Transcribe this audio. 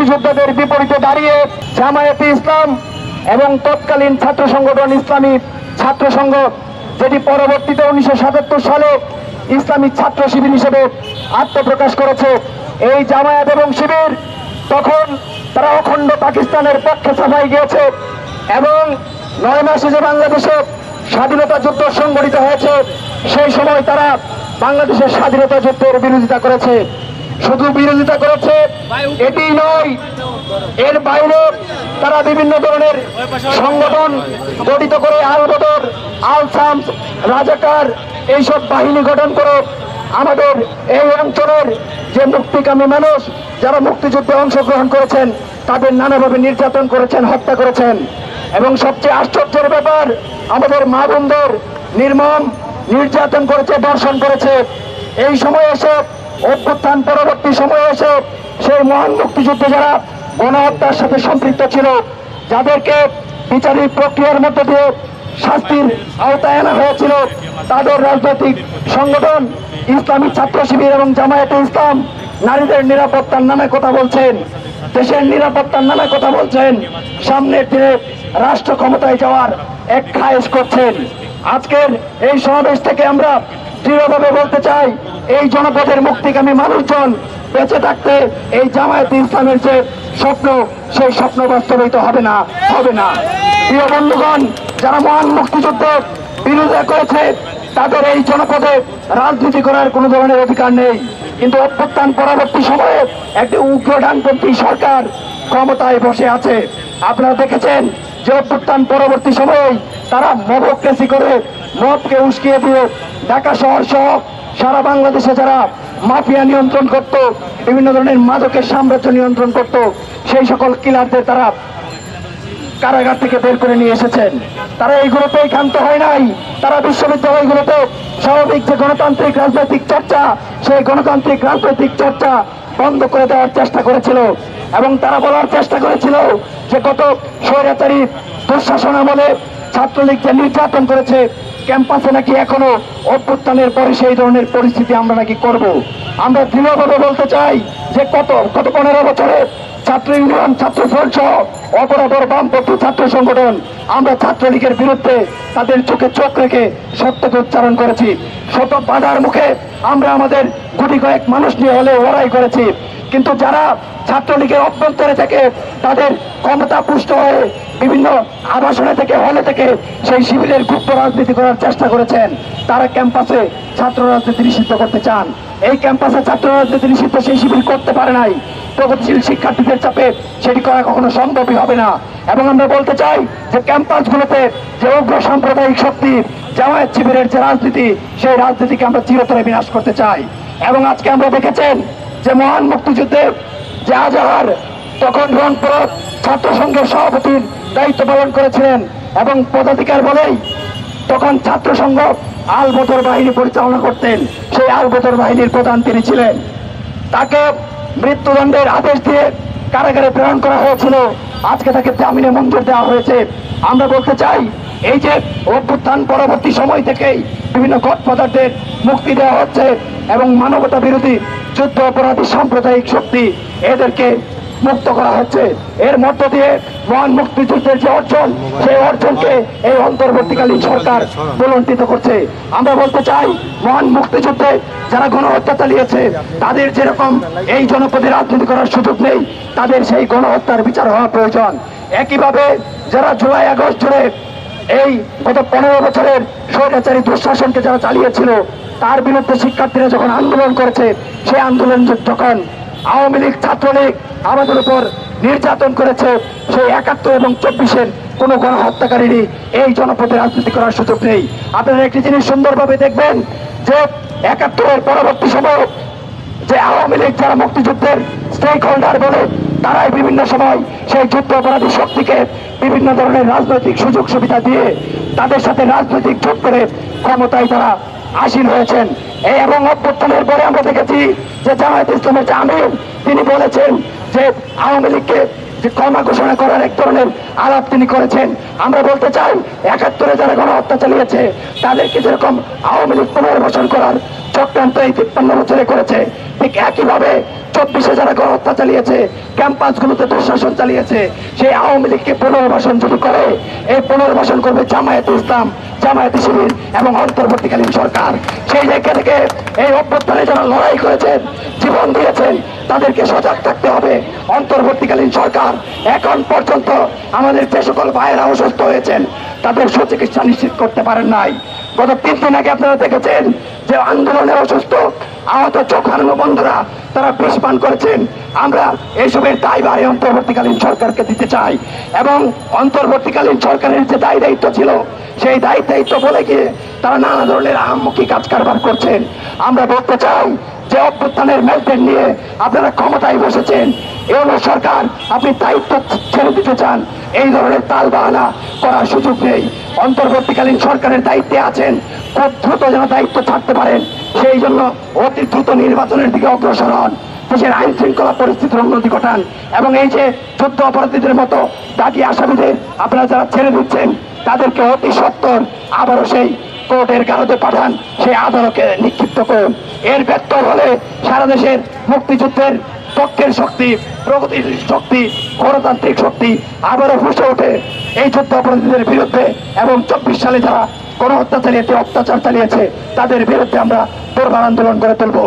মুক্তিযোদ্ধাদের বিপরীতে দাঁড়িয়ে জামায়াতে ইসলাম এবং তৎকালীন ছাত্র সংগঠন ইসলামী ছাত্র সংঘ, যেটি পরবর্তীতে 1977 সালে ইসলামী ছাত্র শিবির হিসেবে আত্মপ্রকাশ করেছে, এই জামায়াত এবং শিবির তখন তারা অখণ্ড পাকিস্তানের পক্ষে সাফাই গিয়েছে এবং 9 মাসে যে বাংলাদেশে স্বাধীনতা যুদ্ধ সংগঠিত হয়েছে সেই সময় তারা বাংলাদেশের স্বাধীনতা যুদ্ধের বিরোধিতা করেছে। শুধু বিরোধিতা করেছে এটি নয়, এর বাইরে তারা বিভিন্ন ধরনের সংগঠন গঠিত করে আল বদর, আল শামস, রাজাকার এইসব বাহিনী গঠন করে আমাদের এই অঞ্চলের যে মুক্তিকামী মানুষ যারা মুক্তিযুদ্ধে অংশগ্রহণ করেছেন তাদের নানাভাবে নির্যাতন করেছেন, হত্যা করেছেন। এবং সবচেয়ে আশ্চর্যের ব্যাপার, আমাদের মা বোনদের নির্মম নির্যাতন করেছে, ধর্ষণ করেছে। এই সময় এসে অভ্যুত্থান পরবর্তী সময়ে এসে সেই মহান মুক্তিযুদ্ধে যারা গণহত্যার সাথে সম্পৃক্ত ছিল, যাদেরকে বিচারিক প্রক্রিয়ার মধ্য দিয়ে শাস্তির আওতায় আনা হয়েছিল, তাদের রাজনৈতিক সংগঠন ইসলামী ছাত্র শিবির এবং জামায়াতে ইসলাম নারীদের নিরাপত্তার নামে কথা বলছেন, দেশের নিরাপত্তার নামে কথা বলছেন, সামনের দিনে রাষ্ট্র ক্ষমতায় যাওয়ার এক খায়েশ করছেন। আজকের এই সমাবেশ থেকে আমরা দৃঢ়ভাবে বলতে চাই, এই জনপদের মুক্তিকামী মানুষজন বেঁচে থাকতে এই জামায়াতে ইসলামের যে স্বপ্ন, সেই স্বপ্ন বাস্তবায়িত হবে না। প্রিয় বন্ধুগণ, যারা মহান মুক্তিযুদ্ধের বিরোধিতা করেছে তাদের এই জনপদে রাজনীতি করার কোনো ধরনের অধিকার নেই। কিন্তু অভ্যুত্থান পরবর্তী সময়ে একটি উগ্র ডানপন্থী সরকার ক্ষমতায় বসে আছে। আপনারা দেখেছেন যে অভ্যুত্থান পরবর্তী সময়ে তারা মবক্রেসি করে, মদকে উস্কিয়ে দিয়ে ঢাকা শহর সহ সারা বাংলাদেশে যারা মাফিয়া নিয়ন্ত্রণ করত, বিভিন্ন ধরনের মাদকের সাম্রাজ্য নিয়ন্ত্রণ করত, সেই সকল কিলারদের তারা কারাগার থেকে বের করে নিয়ে এসেছেন। তারা এইগুলোতেই ক্ষান্ত হয় নাই, তারা বিশ্ববিদ্যালয়গুলোতে স্বাভাবিক যে গণতান্ত্রিক রাজনৈতিক চর্চা, সেই গণতান্ত্রিক রাজনৈতিক চর্চা বন্ধ করে দেওয়ার চেষ্টা করেছিল। এবং তারা বলার চেষ্টা করেছিল যে গত স্বৈরাচারী দুঃশাসন আমলে ছাত্রলীগ যে নির্যাতন করেছে, ক্যাম্পাসে নাকি এখনো অভ্যুত্থানের পরে সেই ধরনের পরিস্থিতি আমরা নাকি করব। আমরা দৃঢ়ভাবে বলতে চাই যে গত 15 বছরে ছাত্র ইউনিয়ন, ছাত্র ফ্রন্ট সহ অপরাধর বামপন্থী ছাত্র সংগঠন আমরা ছাত্রলীগের বিরুদ্ধে তাদের চোখে চোখ রেখে সত্যকে উচ্চারণ করেছি। শত বাধার মুখে আমরা আমাদের গুটি কয়েক মানুষ নিয়ে হলে লড়াই করেছি। কিন্তু যারা ছাত্রলীগের অভ্যন্তরে থেকে তাদের ক্ষমতা পুষ্ট হয়ে বিভিন্ন আবাসনে থেকে, হলে থেকে সেই শিবিরের গুপ্ত রাজনীতি করার চেষ্টা করেছেন, তারা ক্যাম্পাসে ছাত্র রাজনীতি নিষিদ্ধ করতে চান। এই ক্যাম্পাসে ছাত্র রাজনীতি নিষিদ্ধ সেই শিবির করতে পারে নাই। প্রগতিশীল শিক্ষার্থীদের চাপে সেটি করা কখনো সম্ভবই হবে না। এবং আমরা বলতে চাই যে ক্যাম্পাসগুলোতে যে উগ্র সাম্প্রদায়িক শক্তি, জামায়াত শিবিরের যে রাজনীতি, সেই রাজনীতিকে আমরা চিরতরে বিনাশ করতে চাই। এবং আজকে আমরা দেখেছেন যে মহান মুক্তিযুদ্ধে যে আজহার তখন রংপুর ছাত্র সংঘের সভাপতির দায়িত্ব পালন করেছিলেন এবং পদাধিকার বলেই তখন ছাত্র সংঘ আল বদর বাহিনী পরিচালনা করতেন। সেই আল বদর বাহিনীর প্রধান তিনি ছিলেন। তাকে মৃত্যুদণ্ডের আদেশ দিয়ে কারাগারে প্রেরণ করা হয়েছিল, আজকে তাকে জামিনে মঞ্জুর দেওয়া হয়েছে। আমরা বলতে চাই, এই যে অভ্যুত্থান পরবর্তী সময় থেকেই বিভিন্ন গডফাদারদের মুক্তি দেওয়া হচ্ছে এবং মানবতা বিরোধী যুদ্ধ অপরাধী সাম্প্রদায়িক শক্তি এদেরকে মুক্ত করা হচ্ছে, এর মধ্য দিয়ে মহান মুক্তিযুদ্ধের যে অর্জন, সেই অর্জনকে এই অন্তর্বর্তীকালীন সরকার বুলন্ডিত করছে। আমরা বলতে চাই, মহান মুক্তিযুদ্ধে যারা গণহত্যা চালিয়েছে তাদের যেরকম এই জনপদে রাজনীতি করার সুযোগ নেই, তাদের সেই গণহত্যার বিচার হওয়া প্রয়োজন। একইভাবে যারা জুলাই আগস্ট জুড়ে এই গত 15 বছরের স্বৈরাচারী দুঃশাসনকে যারা চালিয়েছিল, তার বিরুদ্ধে শিক্ষার্থীরা যখন আন্দোলন করেছে, সেই আন্দোলন যখন আওয়ামী লীগ, ছাত্রলীগ আমাদের উপর নির্যাতন করেছে, সেই 71 এবং 24-এর কোন গণহত্যাকারীরই এই জনপদে রাজনীতি করার সুযোগ নেই। আপনারা একটি জিনিস সুন্দরভাবে দেখবেন যে 71-এর পরবর্তী সময় যে আওয়ামী লীগ যারা মুক্তিযুদ্ধের স্টেক হোল্ডার বলে, তারাই বিভিন্ন সময় সেই যুদ্ধ অপরাধী শক্তিকে বিভিন্ন ধরনের রাজনৈতিক সুযোগ সুবিধা দিয়ে তাদের সাথে রাজনৈতিক জোট করে ক্ষমতায় তারা আসীন হয়েছেন। এই এবং অভ্যুত্থানের পরে আমরা দেখেছি যে জামায়াত ইসলামের যে আমির, তিনি বলেছেন যে আওয়ামী লীগকে যে ক্ষমা ঘোষণা করার এক ধরনের আলাপ তিনি করেছেন। আমরা বলতে চাই, 71-এ যারা গণহত্যা চালিয়েছে তাদেরকে যেরকম আওয়ামী লীগ পুনর্বাসন করার চক্রান্ত এই 53 বছরে করেছে, ঠিক একইভাবে 24-এ যারা গণহত্যা চালিয়েছে, ক্যাম্পাসগুলোতে দুঃশাসন চালিয়েছে, সেই আওয়ামী লীগকে পুনর্বাসন যদি করে, এই পুনর্বাসন করবে জামায়াতে ইসলাম, জামায়াতে শিবির এবং অন্তর্বর্তীকালীন সরকার। সেই জায়গা থেকে এই অভ্যুত্থানে যারা লড়াই করেছেন, জীবন দিয়েছেন, তাদেরকে সজাগ থাকতে হবে। অন্তর্বর্তীকালীন সরকার এখন পর্যন্ত আমাদের যে সকল ভাইয়েরা অসুস্থ হয়েছেন তাদের সুচিকিৎসা নিশ্চিত করতে পারেন নাই। গত 3 দিন আগে আপনারা দেখেছেন যে আন্দোলনে অসুস্থ আহত চোখ হারানো বন্ধুরা তারা বিষ পান করেছেন। আমরা এইসবের দায়ভার অন্তর্বর্তীকালীন সরকারকে দিতে চাই এবং অন্তর্বর্তীকালীন সরকারের যে দায় দায়িত্ব ছিল সেই দায় দায়িত্ব বলে গিয়ে তারা নানা ধরনের আহাম্মকি কাজ কারবার করছেন। আমরা বলতে চাই যে অভ্যুত্থানের মেলটেন নিয়ে আপনারা ক্ষমতায় বসেছেন, এই সরকার আপনি দায়িত্ব ছেড়ে দিতে চান, এই ধরনের তাল বাহানা করার সুযোগ নেই। অন্তর্বর্তীকালীন সরকারের দায়িত্বে আছেন, খুব দ্রুত যেন দায়িত্ব ছাড়তে পারেন, সেই জন্য অতি দ্রুত নির্বাচনের দিকে অগ্রসর হন, দেশের আইন শৃঙ্খলা পরিস্থিতির উন্নতি ঘটান এবং এই যে যুদ্ধ অপরাধীদের মতো দাগি আসামিদের আপনারা যারা ছেড়ে দিচ্ছেন তাদেরকে অতি সত্বর আবারও সেই কোর্টের গারদে পাঠান, সেই আদালতে নিক্ষিপ্ত করুন। এর ব্যর্থ হলে সারা দেশের মুক্তিযুদ্ধের পক্ষের শক্তি, প্রগতির শক্তি, গণতান্ত্রিক শক্তি আবারও ফুসে ওঠে এই যুদ্ধ অপরাধীদের বিরুদ্ধে এবং 24 সালে যারা গণহত্যা চালিয়েছে, অত্যাচার চালিয়েছে তাদের বিরুদ্ধে আমরা দুর্বার আন্দোলন করে তুলব।